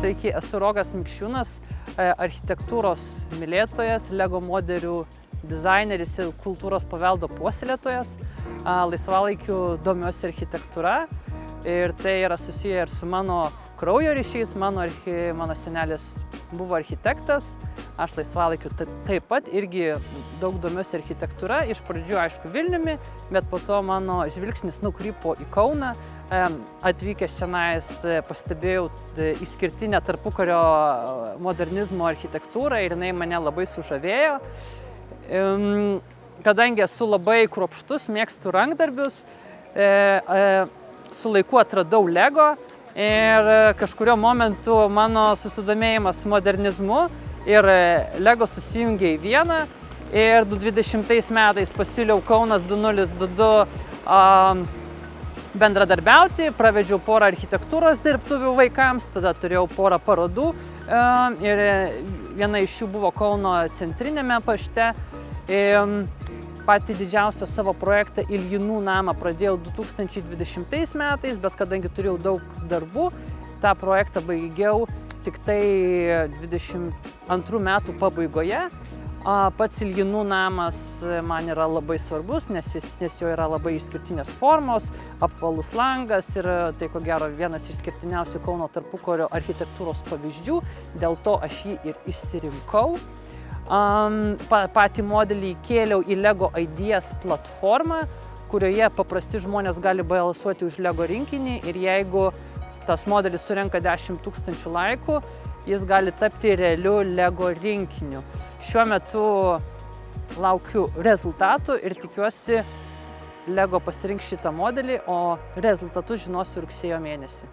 Sveiki, esu Rokas Mikšiūnas, architektūros mylėtojas, LEGO modelių dizaineris ir kultūros paveldo puoselėtojas. Laisvalaikiu domiuosi architektūra ir tai yra susiję ir su mano kraujo ryšiais. Mano senelis buvo architektas, aš laisvalaikiu taip pat irgi daug domiuosi architektūra. Iš pradžių, aišku, Vilniumi, bet po to mano žvilgsnis nukrypo į Kauną. Atvykęs čionais pastebėjau išskirtinę tarpukario modernizmo architektūrą ir jinai mane labai sužavėjo. Kadangi esu labai kruopštus, mėgstu rankdarbius, su laiku atradau LEGO ir kažkurio momentu mano susidomėjimas modernizmu ir LEGO susijungė į vieną ir 2020 metais pasiūliau Kaunas 2022 bendradarbiauti, pravedžiau porą architektūros dirbtuvių vaikams, tada turėjau porą parodų ir viena iš jų buvo Kauno centrinėme pašte. Patį didžiausią savo projektą Iljinų namą pradėjau 2020 metais, bet kadangi turėjau daug darbų, tą projektą baigiau tik tai 2022 metų pabaigoje. Pats Iljinų namas man yra labai svarbus, nes jo yra labai išskirtinės formos, apvalus langas ir tai ko gero vienas išskirtiniausių Kauno tarpukario architektūros pavyzdžių, dėl to aš jį ir išsirinkau. Patį modelį įkėliau į LEGO Ideas platformą, kurioje paprasti žmonės gali balsuoti už LEGO rinkinį ir jeigu tas modelis surenka 10 000 laikų, jis gali tapti realiu LEGO rinkiniu. Šiuo metu laukiu rezultatų ir tikiuosi LEGO pasirinks šitą modelį, o rezultatus žinosiu rugsėjo mėnesį.